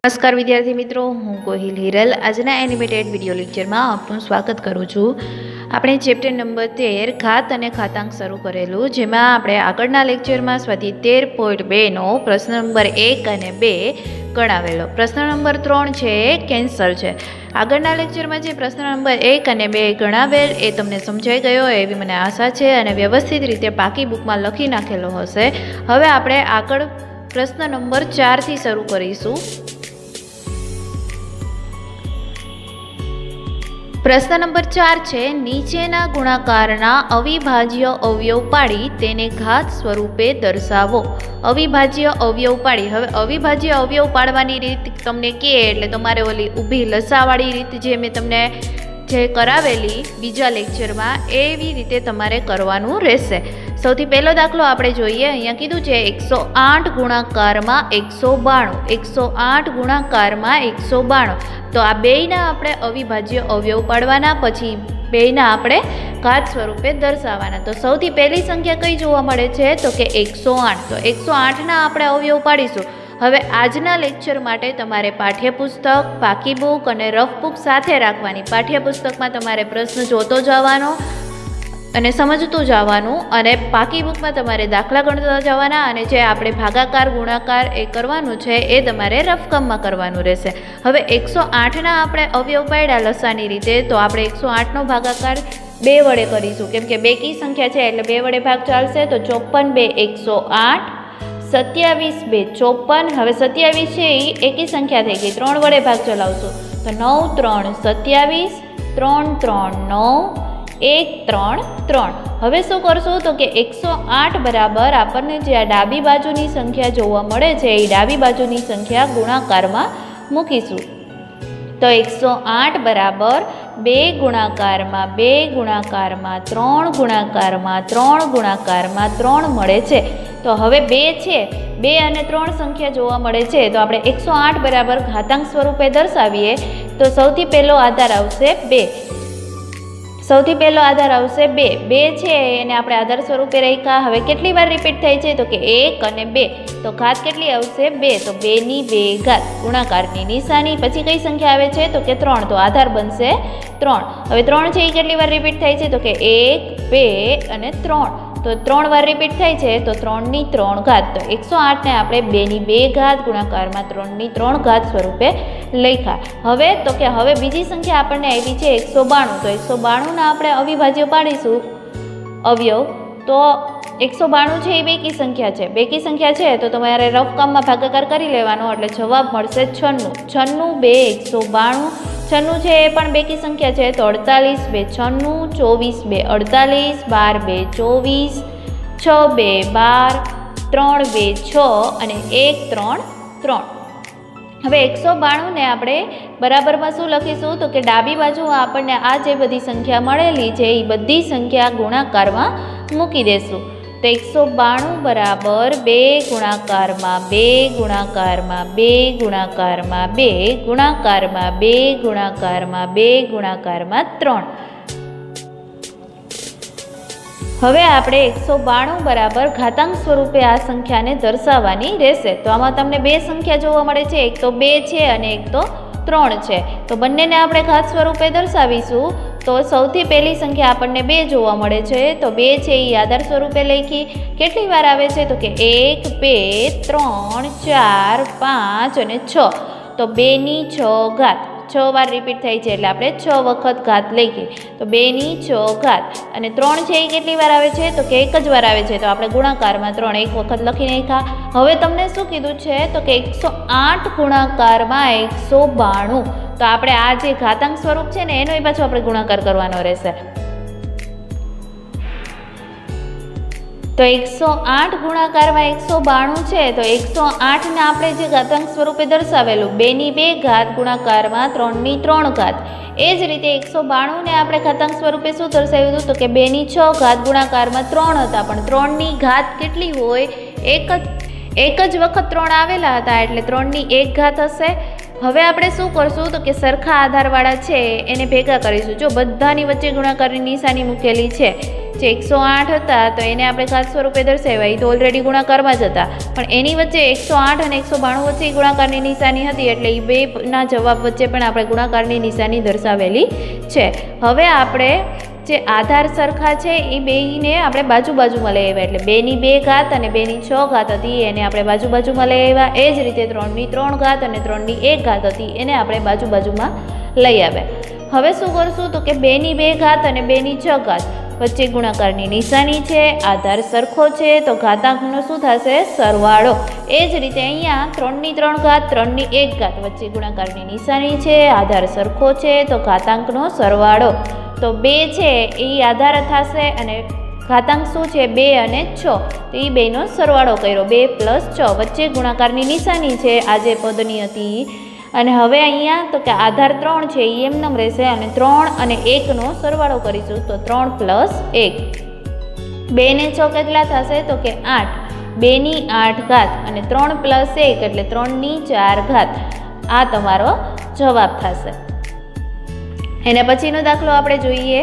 नमस्कार विद्यार्थी मित्रों, हूँ कोहिल हिरल। आजना एनिमेटेड विडियो लेक्चर में आपનું स्वागत करूँ छूँ। આપણે ચેપ્ટર નંબર 13 ઘાત અને ઘાતાંક શરૂ કરેલું, જેમાં આપણે આગળના લેક્ચરમાં સ્વાધ્યાય 13.2 નો પ્રશ્ન નંબર 1 અને 2 ગણાવેલો। પ્રશ્ન નંબર 3 છે કેન્સર છે। આગળના લેક્ચરમાં જે પ્રશ્ન નંબર 1 અને 2 ગણાવેલ એ તમને સમજાઈ ગયો એવી મને આશા છે અને વ્યવસ્થિત રીતે પાકી બુકમાં લખી નાખેલો હશે। હવે આપણે આગળ પ્રશ્ન નંબર 4 થી શરૂ કરીશું। प्रश्न नंबर 4 है नीचेना गुणाकारना अविभाज्य अवयव पाड़ी तेने घात स्वरूपे दर्शावो। अविभाज्य अवयव पाड़ी, हवे अविभाज्य अवयव पाड़वानी रीत तमने के एटले तमारे ओली ऊभी लसावाड़ी रीत जे मैं तमने जे करावेली बीजा लेक्चर में एवी रीते तमारे करवानुं रहेशे। सौथी पहलो दाखलो आपणे जोईए। अहींया कीधुं छे 108 गुणाकार में 192, 108 गुणाकार में 192। तो आ बेयना आपणे अविभाज्य अवयव पाडवाना, पछी बेयना आपणे घात स्वरूपे दर्शाववाना। तो सौथी पहली संख्या कई जोवा मळे छे तो के 108। तो 108 ना आपणे अवयव पाडीशुं। हवे आजना लेक्चर माटे तमारे पाठ्यपुस्तक, पाकी बुक अने रफ बुक साथे राखवानी। पाठ्यपुस्तक में तमारे प्रश्न जोतो जवानो अने समजतुं जवानुं अने पाकी बुक में तमारे दाखला गणता जवाना अने जे आपणे भागाकार गुणाकार ए करवानुं छे ए तमारे रफकम में करवानुं रहेशे। हवे 108 ना आपणे अवयव पाड्या लसानी रीते, तो आपणे 108 नो भागाकार 2 वडे करीशुं, केम के बेकी संख्या छे एटले 2 वडे भाग चालशे। तो 54 2 108, 27 2 54। हवे 27 छे ए एकी संख्या थई गई, 3 वडे भाग चलावशुं तो 9 3 27, 3 3 9, 1 3 3। हवे शुं करशुं तो के 108 बराबर आपने जे आ डाबी बाजुनी संख्या जोवा मळे छे ए डाबी बाजुनी संख्या गुणाकार में मूकीशुं। तो 108 बराबर 2 गुणाकार में 2 गुणाकार में 3 गुणाकार में 3 गुणाकार में 3 मळे छे। तो हवे 2 छे, 2 अने 3 संख्या जोवा मळे छे। तो आपणे 108 बराबर घातांक स्वरूपे दर्शावीए तो सौथी पहेलो आधार आवशे 2। सौथी पहलो आधार आवशे 2। 2 छे एने आपणे आधार स्वरूपे राख्या। हवे केटली वार रिपीट थाय छे तो के 1 अने 2। तो घात केटली आवशे 2। तो 2 ની 2 घात गुणाकारनी निशानी, पछी कई संख्या आवे छे तो के 3। तो आधार बनशे 3। हवे 3 छे ए केटली वार रिपीट थाय छे तो के 1 2 अने 3। तो 3 वार रिपीट थाय छे तो 3 ની 3 घात। तो 108 ने आपणे 2 ની 2 घात गुणाकार में 3 ની 3 घात स्वरूपे लख्या। हवे तो के हवे बीजी संख्या आपणे आवी छे 192। तो 192 ना आपणे अविभाज्य पाडीशुं अवयव। तो 192 छे ए बेकी संख्या छे, बेकी संख्या छे तो तमारे रफ काम में भागाकार करी लेवानो એટલે જવાબ મળશે 96। 96 2 192, 96 છે એ પણ બેકી સંખ્યા છે તો 48 2 96, 24 2 48, 12 2 24, 6 2 12, 3 2 6 અને 1 3 3। હવે 192 ને આપણે બરાબરમાં શું લખીશું તો કે ડાબી બાજુ આપણને આ જે બધી સંખ્યા મળેલી છે એ બધી સંખ્યા ગુણાકારમાં મૂકી દેશું। तो 192 बराबर 2 गुणाकार में 2 गुणाकार में 2 गुणाकार में 2 गुणाकार में 2 गुणाकार में 2 गुणाकार में 3। हवे आपणे 192 बराबर घातांक स्वरूपे आ संख्या ने दर्शाववानी रहेशे। तो आमां तमने 2 संख्या जोवा मळे छे, एक तो 2 छे अने एक तो 3 छे। तो बंनेने आपणे घात स्वरूपे दर्शावीशुं। तो सौथी पहली संख्या आपने 2 जोवा मळे छे तो 2 छे ए आधार स्वरूपे लखी। केटली वार आवे छे तो के 1 2 3 4 5 અને 6। तो 2 ની 6 घात 6 वार रिपीट थाय छे એટલે આપણે 6 વખત घात લખીએ। तो 2 ની 6 घात અને 3 છે એ કેટલી વાર આવે છે તો કે એક જ વાર આવે છે। તો આપણે ગુણાકારમાં 3 એક વખત લખી નાખ્યા। હવે તમને શું કીધું છે તો કે 108 ગુણાકારમાં 192। तो आपणे आ जे घातांक स्वरूप छे ने एनो पाछो आपणे गुणाकार करवानो रहेशे। तो 108 गुणाकार में 192 छे तो 108 ने आपणे जे घातांक स्वरूपे दर्शावेलुं 2 ની 2 घात गुणाकार में 3 ની 3 घात। ए ज रीते 192 ने आपणे घातांक स्वरूपे शुं दर्शाव्युं तो के 2 ની 6 घात गुणाकार में 3 हता, पण 3 ની घात केटली होय एक ज वखत 3 आवेला हता એટલે 3 ની 1 घात हशे। હવે આપણે શું કરશું તો કે સરખા આધારવાળા છે એને ભેગા કરીશું. જો બધાની વચ્ચે ગુણાકારની નિશાની મૂકેલી છે, જે 108 હતા તો એને આપણે ઘાત સ્વરૂપે દર્શાવ્યા, એ તો ઓલરેડી ગુણાકારમાં જ હતા, પણ એની વચ્ચે 108 અને 192 વચ્ચે ગુણાકારની નિશાની હતી, એટલે એ બેના જવાબ વચ્ચે પણ આપણે ગુણાકારની નિશાની દર્શાવેલી છે. હવે આપણે જે આધાર સરખા છે એ બેને આપણે બાજુમાં લઈ આવ્યા, એટલે 2 ની 2 ઘાત અને 2 ની 6 ઘાત હતી એને આપણે બાજુમાં લઈ આવ્યા. એ જ રીતે 3 ની 3 ઘાત અને 3 ની 1 ઘાત હતી એને આપણે બાજુમાં લઈ આવ્યા. હવે શું કરશું તો કે 2 ની 2 ઘાત અને 2 ની 6 ઘાત વચ્ચે ગુણાકારની નિશાની છે, આધાર સરખો છે, તો ઘાતાંકનો શું થશે? સરવાળો. એ જ રીતે અહીંયા 3 ની 3 ઘાત 3 ની 1 ઘાત વચ્ચે ગુણાકારની નિશાની છે, આધાર સરખો છે, તો ઘાતાંકનો સરવાળો. તો 2 છે એ આધાર થશે અને ઘાતાંક શું છે? 2 અને 6, તો એ બેનો સરવાળો કર્યો, 2 + 6 વચ્ચે ગુણાકારની નિશાની છે આ જે પદની હતી. અને હવે અહીંયા તો કે આધાર 3 છે એ એમનેમ રહેશે અને 3 અને 1નો સરવાળો કરીશું, તો 3 + 1. 2 ને 6 કેટલા થશે તો કે 8, 2 ની 8 ઘાત અને 3 + 1 એટલે 3 ની 4 ઘાત. આ તમારો જવાબ થશે. એના પછીનો દાખલો આપણે જોઈએ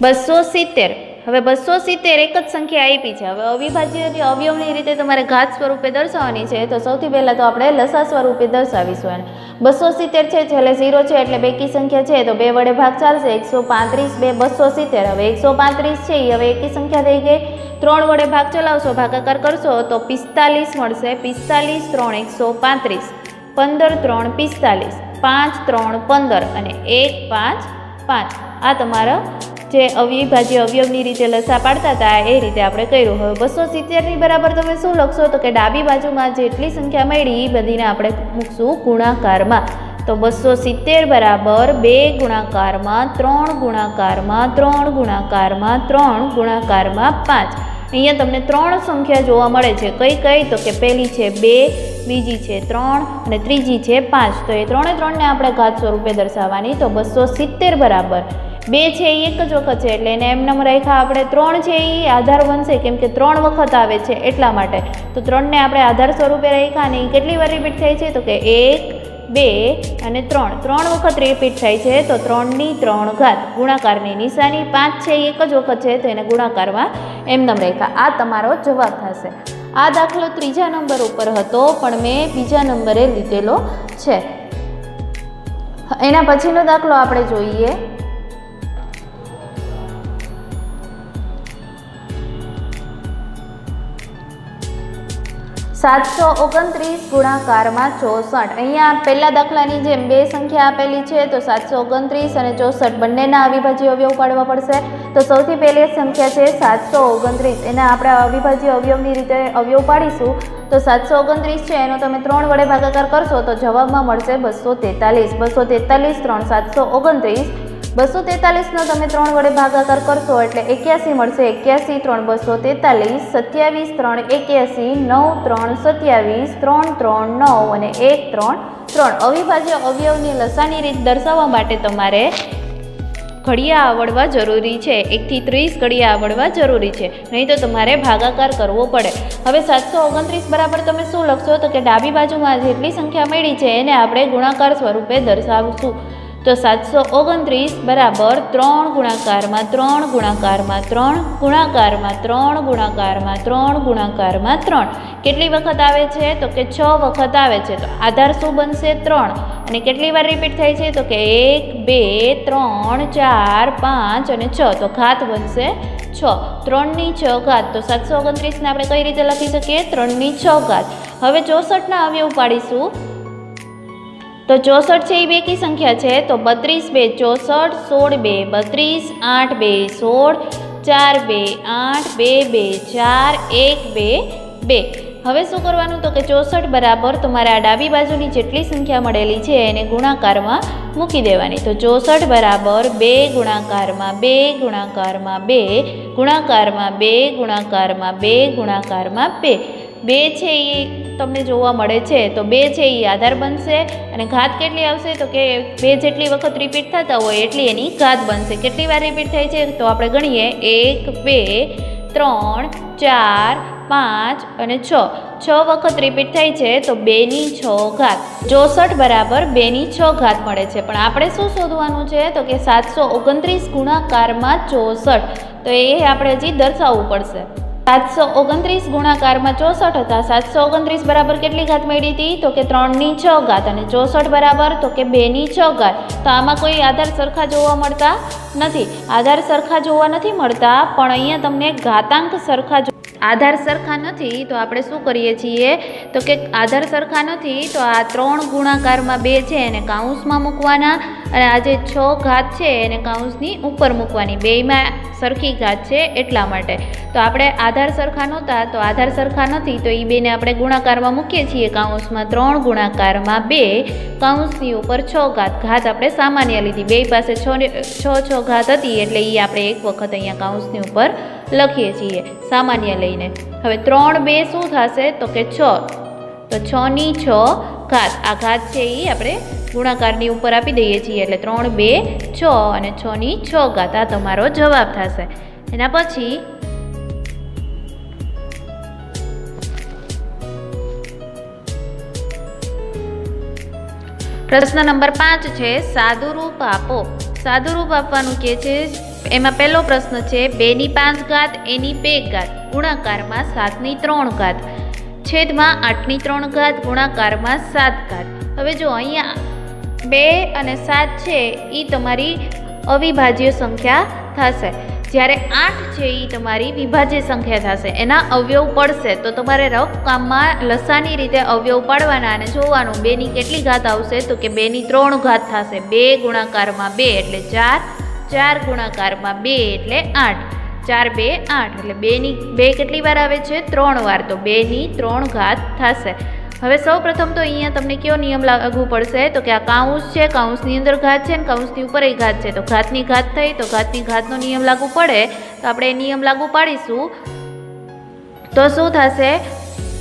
270. હવે 270 એક જ સંખ્યા આપી છે. હવે અવિભાજ્ય અવયવની રીતે તમારે ઘાત સ્વરૂપે દર્શાવવાની છે, તો સૌથી પહેલાં તો આપણે લસા સ્વરૂપે દર્શાવીશું એને. 270 છે, છેલ્લે 0 છે એટલે બેકી સંખ્યા છે, તો 2 વડે ભાગ ચાલશે. 135 2 270. હવે 135 છે એ હવે એકી સંખ્યા થઈ ગઈ. 3 વડે ભાગ ચલાવશો, ભાગાકાર કરશો તો 45 મળશે. 45 3 135, 15 3 45, 5 3 15 અને 1 5 5. આ તમારો જે અવિભાજ્ય અવયવની રીતે લસા પાડતા હતા એ રીતે આપણે કર્યું. હવે 270ની બરાબર તમે શું લખશો તો કે ડાબી બાજુમાં જેટલી સંખ્યા મળી એ બધીને આપણે મૂકશું ગુણાકારમાં. તો 270 બરાબર 2 ગુણાકારમાં 3 ગુણાકારમાં 3 ગુણાકારમાં 3 ગુણાકારમાં 5. અહીંયા તમને 3 સંખ્યા જોવા મળે છે. કઈ તો કે પહેલી છે 2, બીજી છે 3 અને ત્રીજી છે 5. તો એ 3 ને આપણે ઘાત સ્વરૂપે દર્શાવવાની. તો 270 બરાબર 2 છે એ એક જ વખત છે એટલે એને એમનેમ રાખ્યા આપણે. 3 છે એ આધાર બનશે કેમ કે 3 વખત આવે છે એટલા માટે. તો 3 ને આપણે આધાર સ્વરૂપે રાખ્યા અને એ કેટલી વાર રિપીટ થાય છે તો કે 1 2 અને 3 વખત રિપીટ થાય છે. તો 3 ની 3 ઘાત ગુણાકારની નિશાની. 5 છે એ એક જ વખત છે તો એને ગુણાકારમાં એમનેમ રાખ્યા. આ તમારો જવાબ થશે. આ દાખલો 3જા નંબર ઉપર હતો પણ મેં બીજા નંબરે લીધેલો છે. એના પછીનો દાખલો આપણે જોઈએ 729 ગુણાકારમાં 64. અહીંયા પહેલા દાખલાની જેમ બે સંખ્યા આપેલી છે તો 729 અને 64 બંનેના અવિભાજ્ય અવયવ પાડવા પડશે. તો સૌથી પહેલી સંખ્યા છે 729. એના આપણે અવિભાજ્ય અવયવની રીતે અવયવ પાડીશું. તો 729 છે એનો તમે 3 વડે ભાગાકાર કરશો તો જવાબમાં મળશે 243. 243 3 729. 243નો તમે 3 વડે ભાગાકાર કરશો એટલે 81 મળશે. 81 3 243, 27 3 81, 9 3 27, 3 3 9 અને 1 3 3. અવિભાજ્ય અવયવની લસાની રીત દર્શાવવા માટે તમારે ઘડિયા આવડવા જરૂરી છે. 1 થી 30 ઘડિયા આવડવા જરૂરી છે, નહીં તો તમારે ભાગાકાર કરવો પડે. હવે 729 બરાબર તમે શું લખશો તો કે ડાબી બાજુમાં જેટલી સંખ્યા મળી છે એને આપણે ગુણાકાર સ્વરૂપે દર્શાવશું. તો 729 બરાબર 3 ગુણાકારમાં 3 ગુણાકારમાં 3 ગુણાકારમાં 3 ગુણાકારમાં 3 ગુણાકારમાં 3. કેટલી વખત આવે છે તો કે 6 વખત આવે છે. તો આધાર શું બનશે 3 અને કેટલી વાર રિપીટ થાય છે તો કે 1 2 3 4 5 અને 6. તો ઘાત બનશે 6. 3 ની 6 ઘાત. તો 729ને આપણે કઈ રીતે લખી શકીએ 3 ની 6 ઘાત. હવે 64ના અવયવ પાડીશું. તો 64 છે એ બેકી સંખ્યા છે. તો 32 2 64, 16 2 32, 8 2 16, 4 2 8 2 2 4 1 2 2. હવે શું કરવાનું તો કે 64 બરાબર તમારે આ ડાબી બાજુની જેટલી સંખ્યા મળેલી છે એને ગુણાકારમાં મૂકી દેવાની. તો 64 બરાબર 2 ગુણાકારમાં 2 ગુણાકારમાં 2 ગુણાકારમાં 2 ગુણાકારમાં 2 ગુણાકારમાં 2. 2 છે એ તમને જોવા મળે છે તો 2 છે એ આધાર બનશે અને ઘાત કેટલી આવશે તો કે 2 જેટલી વખત રિપીટ થતા હોય એટલી એની ઘાત બનશે. કેટલી વાર રિપીટ થાય છે તો આપણે ગણીએ 1 2 3, 4, 5 અને 6. 6 વખત રિપીટ થાય છે તો 2/6. 64 બરાબર 2/6 મળે છે. પણ આપણે શું શોધવાનું છે તો કે 729 ગુણાકારમાં 64. તો એ આપણે હજી દર્શાવવું પડશે. 729 ગુણાકારમાં 64 હતા. 729 બરાબર કેટલી ઘાત મળી હતી તો કે 3/6 અને 64 બરાબર તો કે 2/6. તો આમાં કોઈ આધાર સરખા જોવા મળતા નથી. આધાર સરખા જોવા નથી મળતા, પણ અહીંયા તમને ઘાતાંક સરખા આધાર સરખા નથી તો આપણે શું કરીએ છીએ તો કે આધાર સરખા નથી તો આ 3 ગુણાકારમાં 2 છે એને કાઉન્સમાં મૂકવાના અને આ જે 6 ઘાત છે એને કાઉન્સની ઉપર મૂકવાની. બેયમાં સરખી ઘાત છે એટલા માટે. તો આપણે આધાર સરખા નહોતા તો આધાર સરખા નથી તો એ બેને આપણે ગુણાકારમાં મૂકીએ છીએ કાઉન્સમાં. 3 ગુણાકારમાં 2 કાઉન્સની ઉપર 6 ઘાત. ઘાત આપણે સામાન્ય લીધી. બે પાસે 6 ઘાત હતી એટલે એ આપણે એક વખત અહીંયા કાઉન્સની ઉપર લખીએ છીએ સામાન્ય લઈને. હવે 3 2 શું થશે તો કે 6. તો 6/6 ઘાત. આ ઘાત છે એ આપણે ગુણાકારની ઉપર આપી દઈએ છીએ એટલે 3 2 6 અને 6/6 ઘાત. આ તમારો જવાબ થશે. એના પછી પ્રશ્ન નંબર 5 છે સાદુરૂપ આપો. સાદુરૂપ આપવાનું કે છે. એમાં પહેલો પ્રશ્ન છે 2/5 ઘાત એની 2 ઘાત ગુણાકારમાં 7/3 ઘાત છેદમાં 8/3 ઘાત ગુણાકારમાં 7 ઘાત. હવે જો અહીંયા 2 અને 7 છે એ તમારી અવિભાજ્ય સંખ્યા થશે, જ્યારે 8 છે એ તમારી વિભાજ્ય સંખ્યા થશે. એના અવયવ પડશે તો તમારે રફ કામમાં લસાની રીતે અવયવ પાડવાના અને જોવાનું 2ની કેટલી ઘાત આવશે તો કે 2/3 ઘાત થશે. 2 ગુણાકારમાં 2 એટલે 4, 4 ગુણાકારમાં 2 એટલે 8, 4 2 8 એટલે 2 કેટલી વાર આવે છે 3 વાર. તો 2/3 ઘાત થશે. હવે સૌ પ્રથમ તો અહીંયા તમને કયો નિયમ લાગુ પડશે તો કે આ કાઉન્સ છે, કાઉન્સની અંદર ઘાત છે અને કાઉન્સની ઉપર એ ઘાત છે. તો ઘાતની ઘાત થઈ તો ઘાતની ઘાતનો નિયમ લાગુ પડે તો આપણે એ નિયમ લાગુ પાડીશું. તો શું થશે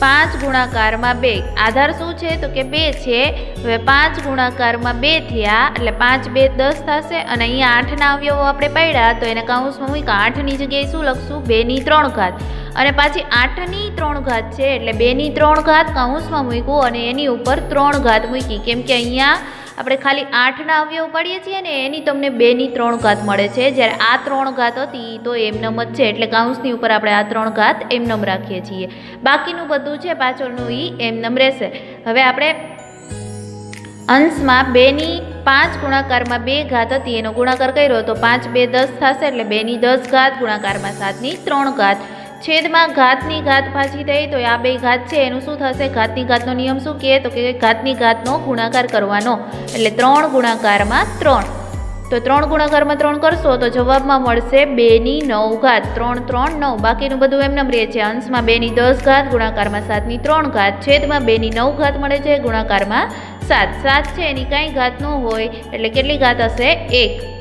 5 ગુણાકારમાં 2. આધાર શું છે તો કે 2 છે. હવે 5 ગુણાકારમાં 2 થયા એટલે 5 2 10 થશે અને અહીંયા 8ના અવયવો આપણે પાડ્યા તો એને કાઉન્સમાં મૂક્યા. 8ની જગ્યાએ શું લખશું 2/3 ઘાત અને પાછી 8/3 ઘાત છે એટલે 2/3 ઘાત કાઉન્સમાં મૂક્યું અને એની ઉપર 3 ઘાત મૂકી. કેમ કે અહીંયા આપણે ખાલી 8ના અવયવ પાડીએ છીએ ને એની તમને 2/3 ઘાત મળે છે, જ્યારે આ 3 ઘાત હતી તો એમનેમ જ છે એટલે કાઉન્સની ઉપર આપણે આ 3 ઘાત એમનેમ રાખીએ છીએ. બાકીનું બધું છે પાછળનું એ એમનેમ રહેશે. હવે આપણે અંશમાં 2/5 ગુણાકારમાં 2 ઘાત હતી એનો ગુણાકાર કર્યો તો 5 2 10 થશે એટલે 2/10 ઘાત ગુણાકારમાં 7/3 ઘાત છેદમાં ઘાતની ઘાત પાછી થઈ તો આ 2 ઘાત છે એનું શું થશે ઘાતની ઘાતનો નિયમ શું કહે તો કે ઘાતની ઘાતનો ગુણાકાર કરવાનો એટલે 3 ગુણાકારમાં 3. તો 3 ગુણાકારમાં 3 કરશો તો જવાબમાં મળશે 2/9 ઘાત. 3 3 9 બાકીનું બધું એમનેમ રહે છે. અંશમાં 2/10 ઘાત ગુણાકારમાં 7/3 ઘાત છેદમાં 2/9 ઘાત મળે છે ગુણાકારમાં 7. 7 છે એની કાંઈ ઘાત ન હોય એટલે કેટલી ઘાત હશે 1.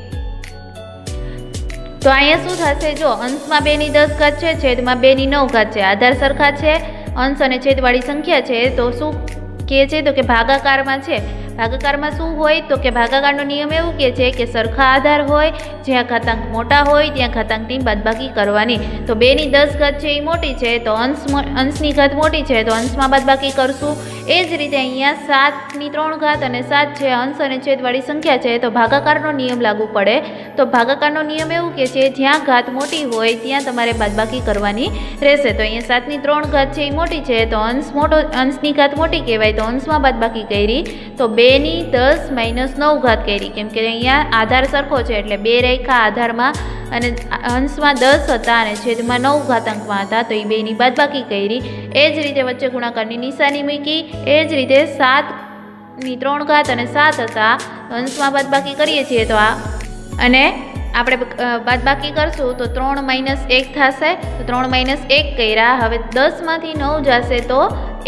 તો અહીંયા શું થશે જો અંશમાં 2/10 ઘાત છે છેદમાં 2/9 ઘાત છે. આધાર સરખા છે, અંશ અને છેદવાળી સંખ્યા છે તો શું કહે છે તો કે ભાગાકારમાં છે. ભાગાકારમાં શું હોય તો કે ભાગાકારનો નિયમ એવું કહે છે કે સરખા આધાર હોય, જ્યાં ઘાતાંક મોટા હોય ત્યાં ઘાતાંકની બાદબાકી કરવાની. તો 2/10 ઘાત છે એ મોટી છે તો અંશની ઘાત મોટી છે તો અંશમાં બાદબાકી કરશું. એ જ રીતે અહીંયા 7/3 ઘાત અને 7 છે અંશ અને છેદવાળી સંખ્યા છે તો ભાગાકારનો નિયમ લાગુ પડે. તો ભાગાકારનો નિયમ એવું કહે છે જ્યાં ઘાત મોટી હોય ત્યાં તમારે બાદબાકી કરવાની રહેશે. તો અહીંયા 7/3 ઘાત છે એ મોટી છે તો અંશની ઘાત મોટી કહેવાય તો અંશમાં બાદબાકી કરી તો 2/10 - 9 ઘાત કરી. કેમ કે અહીંયા આધાર સરખો છે એટલે 2 રેખા આધારમાં અને અંશમાં 10 હતા અને છેદમાં 9 ઘાતાંકમાં હતા તો એ 2ની બાદબાકી કરી. એ જ રીતે વચ્ચે ગુણાકારની નિશાની મૂકી. એ જ રીતે 7/3 ઘાત અને 7 હતા અંશમાં બાદબાકી કરીએ છીએ તો આ અને આપણે બાદબાકી કરશું તો 3 - 1 થશે તો 3 - 1 કર્યા. હવે 10માંથી 9 જશે તો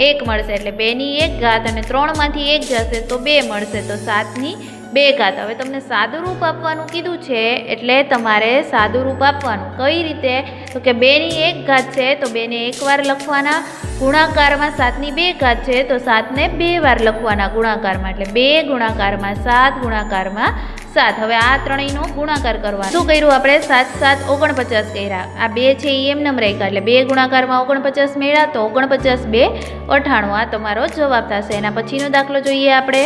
1 મળશે એટલે 2/1 ઘાત અને 3માંથી 1 જશે તો 2 મળશે તો 7/2 ઘાત. હવે તમને સાદું રૂપ આપવાનું કીધું છે એટલે તમારે સાદું રૂપ આપવાનું કઈ રીતે તો કે 2/1 ઘાત છે તો 2ને 1 વાર લખવાના. ગુણાકારમાં 7/2 ઘાત છે તો 7ને 2 વાર લખવાના ગુણાકારમાં એટલે 2 ગુણાકારમાં 7 ગુણાકારમાં 7। હવે આ ત્રણેયનો ગુણાકાર કરવાનો। શું કર્યું આપણે? 7 7 49 કર્યા। આ 2 છે એ એમ નમ રાખ્યા એટલે 2 ગુણાકારમાં 49 મળ્યા તો 49 2 98। આ તમારો જવાબ થશે। એના પછીનો દાખલો જોઈએ આપણે।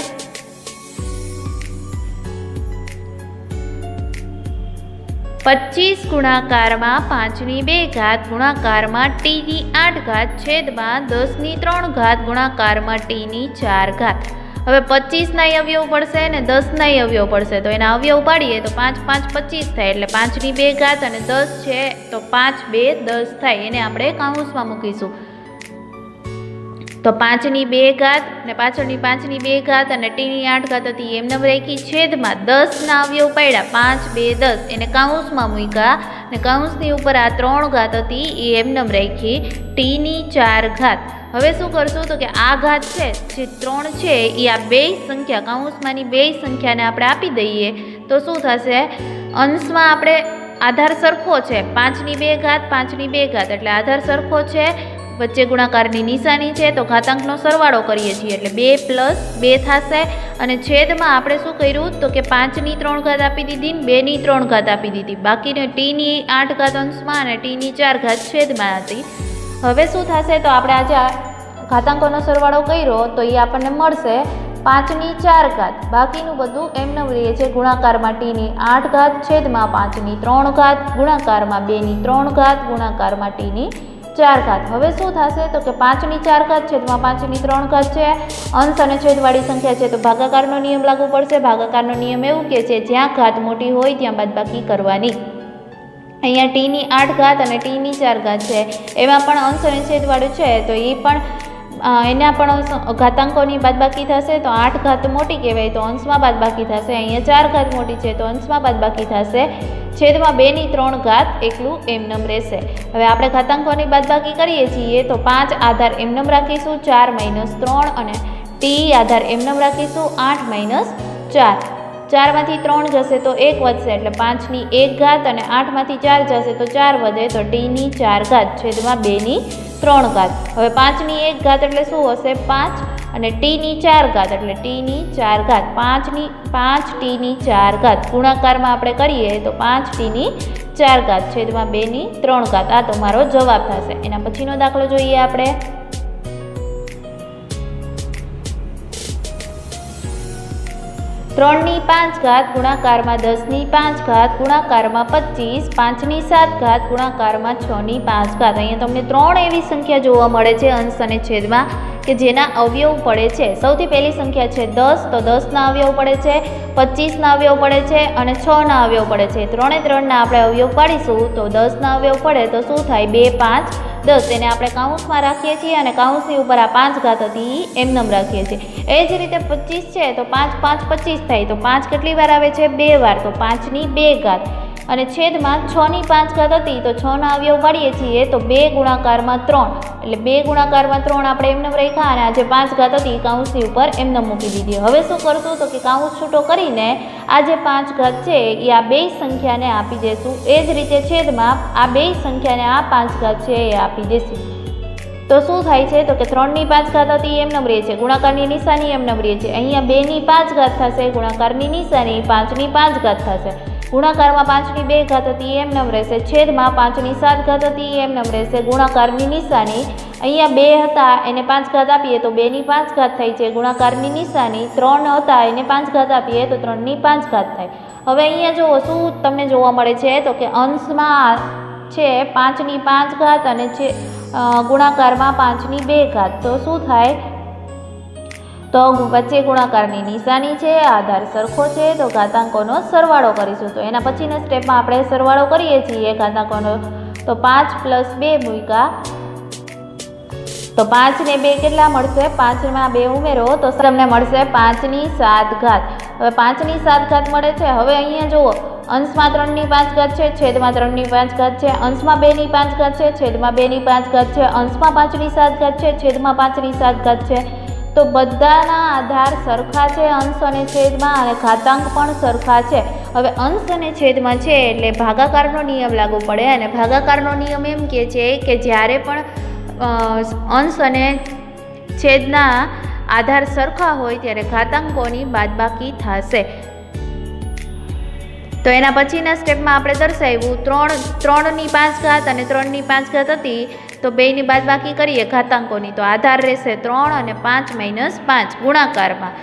25 ગુણાકારમાં 5 ની 2 ઘાત ગુણાકારમાં t ની 8 ઘાત છેદમાં 10 ની 3 ઘાત ગુણાકારમાં t ની 4 ઘાત। હવે 25 ના અવયવ પડશે ને 10 ના અવયવ પડશે તો એના અવયવ પાડીએ તો 5 5 25 થાય એટલે 5 ની 2 ઘાત અને 10 છે તો 5 2 10 થાય। એને આપણે કૌંસમાં મૂકીશું તો 5 ની 2 ઘાત ને પાછળની 5 ની 2 ઘાત અને t ની 8 ઘાત હતી એમને રાખી છેદમાં 10 ના અવયવ પાડ્યા 5 2 10 એને કૌંસમાં મૂક્યા ને કૌંસની ઉપર આ 3 ઘાત હતી એ એમને રાખી t ની 4 ઘાત। હવે શું કરશું તો કે આ ઘાત છે જે 3 છે એ આ બે સંખ્યા કૌંસમાંની બે સંખ્યાને આપણે આપી દઈએ તો શું થશે? અંશમાં આપણે આધાર સરખો છે 5 ની 2 ઘાત 5 ની 2 ઘાત એટલે આધાર સરખો છે, વચ્ચે ગુણાકારની નિશાની છે તો ઘાતાંકનો સરવાળો કરીએ છીએ એટલે 2 + 2 થશે। અને છેદમાં આપણે શું કર્યું તો કે 5 ની 3 ઘાત આપી દીધી ને 2 ની 3 ઘાત આપી દીધી, બાકીને t ની 8 ઘાત અંશમાં અને t ની 4 ઘાત છેદમાં હતી। હવે શું થશે તો આપણે આજે ઘાતાંકોનો સરવાળો કર્યો તો એ આપણને મળશે 5 ની 4 ઘાત, બાકીનું બધું એમને રહીએ છે ગુણાકારમાં t ની 8 ઘાત છેદમાં 5 ની 3 ઘાત ગુણાકારમાં 2 ની 3 ઘાત ગુણાકારમાં t ની 4 ઘાત। હવે શું થશે તો કે 5 ની 4 ઘાત છેદમાં 5 ની 3 ઘાત છે, અંશ અને છેદવાળી સંખ્યા છે તો ભાગાકારનો નિયમ લાગુ પડશે। ભાગાકારનો નિયમ એવું કે છે જ્યાં ઘાત મોટી હોય ત્યાં બાદબાકી કરવાની। અહીંયા t ની 8 ઘાત અને t ની 4 ઘાત છે એમાં પણ અંશ અને છેદવાળું છે તો એ પણ એના પણ ઘાતાંકોની બાદબાકી થશે તો 8 ઘાત મોટી કહેવાય તો અંશમાં બાદબાકી થશે, અહીંયા 4 ઘાત મોટી છે તો અંશમાં બાદબાકી થશે, છેદમાં 2 ની 3 ઘાત એકલું એમનેમ રહેશે। હવે આપણે ઘાતાંકોની બાદબાકી કરીએ છીએ તો 5 આધાર એમનેમ રાખીશું 4 - 3 અને t આધાર એમનેમ રાખીશું 8 - 4। 4 માંથી 3 જશે તો 1 વધશે એટલે 5 ની 1 ઘાત અને 8 માંથી 4 જશે તો 4 વધે તો t ની 4 ઘાત છેદમાં 2 ની 3 ઘાત। હવે 5 ની 1 ઘાત એટલે શું હશે? 5 અને t ની 4 ઘાત એટલે t ની 4 ઘાત 5 t ની 4 ઘાત ગુણાકારમાં આપણે કરીએ તો 5 t ની 4 ઘાત છેદમાં 2 ની 3 ઘાત। આ તમારો જવાબ થશે। એના પછીનો દાખલો જોઈએ આપણે। 3 ની 5 ઘાત ગુણાકારમાં 10 ની 5 ઘાત ગુણાકારમાં 25 5 ની 7 ઘાત ગુણાકારમાં 6 ની 5 ઘાત। અહીંયા તમને 3 એવી સંખ્યા જોવા મળે છે અંશ અને છેદમાં કે જેના અવયવ પડે છે। સૌથી પહેલી સંખ્યા છે 10 તો 10 ના અવયવ પડે છે, 25 ના અવયવ પડે છે અને 6 ના અવયવ પડે છે। 3 એ 3 ના આપણે અવયવ પાડીશું તો 10 ના અવયવ પડે તો શું થાય? 2 5 10 એને આપણે કૌંસમાં રાખીએ છીએ અને કૌંસની ઉપર આ 5 ઘાત હતી એમનેમ રાખીએ છીએ। એ જ રીતે 25 છે તો 5 5 25 થાય તો 5 કેટલી વાર આવે છે? 2 વાર તો 5 ની 2 ઘાત અને છેદમાં 6 ની 5 ઘાત હતી તો 6 ના અવયવ પાડીએ છીએ તો 2 ગુણાકારમાં 3 એટલે 2 ગુણાકારમાં 3 આપણે એમનેમ રાખ્યા અને આ જે 5 ઘાત હતી કૌંસની ઉપર એમનેમ મૂકી દીધી। હવે શું કરશું તો કે કૌંસ છૂટો કરીને આ જે 5 ઘાત છે એ આ બે સંખ્યાને આપી દેશું, એ જ રીતે છેદમાં આ બે સંખ્યાને આ 5 ઘાત છે એ આપી દેશું તો શું થાય છે તો કે 3 ની 5 ઘાત હતી એમનેમ રહે છે, ગુણાકારની નિશાની એમનેમ રહે છે। અહીંયા 2 ની 5 ઘાત થશે, ગુણાકારની નિશાની 5 ની 5 ઘાત થશે, ગુણાકારમાં 5 ની 2 ઘાત હતી એમનેમ રહેશે, છેદમાં 5 ની 7 ઘાત હતી એમનેમ રહેશે, ગુણાકારની નિશાની અહીંયા 2 હતા એને 5 ઘાત આપીએ તો 2 ની 5 ઘાત થાય છે, ગુણાકારની નિશાની 3 હતા એને 5 ઘાત આપીએ તો 3 ની 5 ઘાત થાય। હવે અહીંયા જુઓ શું તમને જોવા મળે છે તો કે અંશમાં છે 5 ની 5 ઘાત અને છે ગુણાકારમાં 5 ની 2 ઘાત તો શું થાય તો વચ્ચે ગુણાકારની નિશાની છે, આધાર સરખો છે તો ઘાતાંકોનો સરવાળો કરીશું। તો એના પછીના સ્ટેપમાં આપણે સરવાળો કરીએ છીએ ઘાતાંકોનો તો 5 + 2 મૂક્યા તો 5 ને 2 કેટલા મળશે? 5 માં 2 ઉમેરો તો તમને મળશે 5 ની 7 ઘાત। હવે 5 ની 7 ઘાત મળે છે। હવે અહીંયા જુઓ અંશમાં 3 ની 5 ઘાત છે, છેદમાં 3 ની 5 ઘાત છે, અંશમાં 2 ની 5 ઘાત છે, છેદમાં 2 ની 5 ઘાત છે, અંશમાં 5 ની 7 ઘાત છે, છેદમાં 5 ની 7 ઘાત છે તો બધાના આધાર સરખા છે અંશ અને છેદમાં અને ઘાતાંક પણ સરખા છે। હવે અંશ અને છેદમાં છે એટલે ભાગાકારનો નિયમ લાગુ પડે અને ભાગાકારનો નિયમ એમ કહે છે કે જ્યારે પણ અંશ અને છેદના આધાર સરખા હોય ત્યારે ઘાતાંકોની બાદબાકી થશે। તો એના પછીના સ્ટેપમાં આપણે દર્શાવ્યું 3ની 5 ઘાત અને 3ની 5 ઘાત હતી, તો બેયની બાદબાકી કરીએ ઘાતાંકોની, તો આધાર રહેશે 3 અને 5 - 5 ગુણાકારમાં.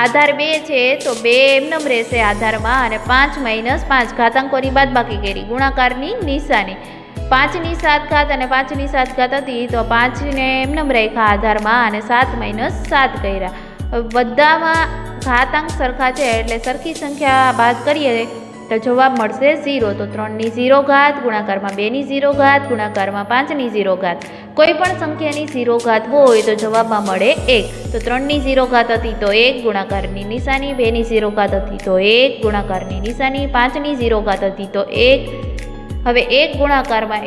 આધાર 2 છે તો 2 એમનેમ રહેશે આધારમાં, અને 5 - 5 ઘાતાંકોની બાદબાકી કરી ગુણાકારની નિશાની. 5ની 7 ઘાત અને 5ની 7 ઘાત હતી, તો 5ને એમનેમ રાખ્યા આધારમાં અને 7 - 7 કર્યા. બધામાં ઘાતાંક સરખા છે એટલે સરખી સંખ્યા બાદ કરીએ તો જવાબ મળશે 0. તો 3ની 0 ઘાત ગુણાકારમાં 2ની 0 ઘાત ગુણાકારમાં 5ની 0 ઘાત. કોઈ પણ સંખ્યાની 0 ઘાત હોય તો જવાબમાં મળે 1. તો 3ની 0 ઘાત હતી તો 1 ગુણાકારની નિશાની, 2ની 0 ઘાત હતી તો 1 ગુણાકારની નિશાની, 5ની 0 ઘાત હતી તો 1. હવે 1 ગુણાકારમાં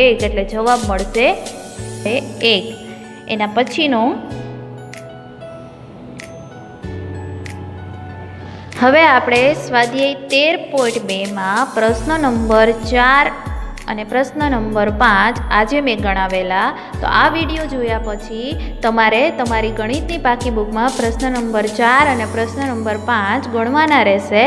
1 એટલે જવાબ મળશે 1. એના પછીનો હવે આપણે સ્વાધ્યાય 13.2માં પ્રશ્ન નંબર 4 અને પ્રશ્ન નંબર 5 આજે મેં ગણાવેલા. તો આ વિડીયો જોયા પછી તમારે તમારી ગણિતની પાકી બુકમાં પ્રશ્ન નંબર 4 અને પ્રશ્ન નંબર 5 ગણવાના રહેશે.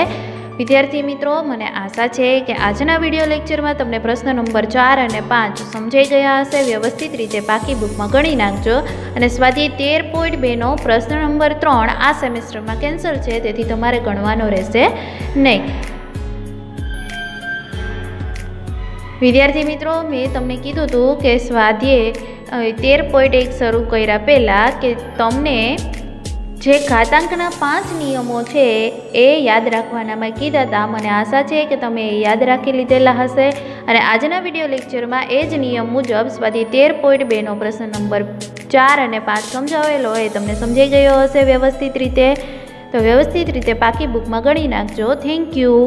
વિદ્યાર્થી મિત્રો, મને આશા છે કે આજના વિડીયો લેક્ચરમાં તમને પ્રશ્ન નંબર 4 અને 5 સમજાઈ ગયા હશે. વ્યવસ્થિત રીતે પાકી બુકમાં ગણી નાખજો. અને સ્વાધ્યાય 13.2નો પ્રશ્ન નંબર 3 આ સેમેસ્ટરમાં કેન્સલ છે, તેથી તમારે ગણવાનો રહેશે નહીં. વિદ્યાર્થી મિત્રો, મેં તમને કીધું હતું કે સ્વાધ્યાય 13.1 શરૂ કર્યા પહેલાં કે તમને જે ઘાતાંકના 5 નિયમો છે એ યાદ રાખવાના મેં કીધા હતા. મને આશા છે કે તમે એ યાદ રાખી લીધેલા હશે. અને આજના વિડીયો લેક્ચરમાં એ જ નિયમ મુજબ સ્વાધ્યાય 13.2નો પ્રશ્ન નંબર 4 અને 5 સમજાવેલો એ તમને સમજાઈ ગયો હશે વ્યવસ્થિત રીતે. તો વ્યવસ્થિત રીતે પાકી બુકમાં ગણી નાખજો. Thank you.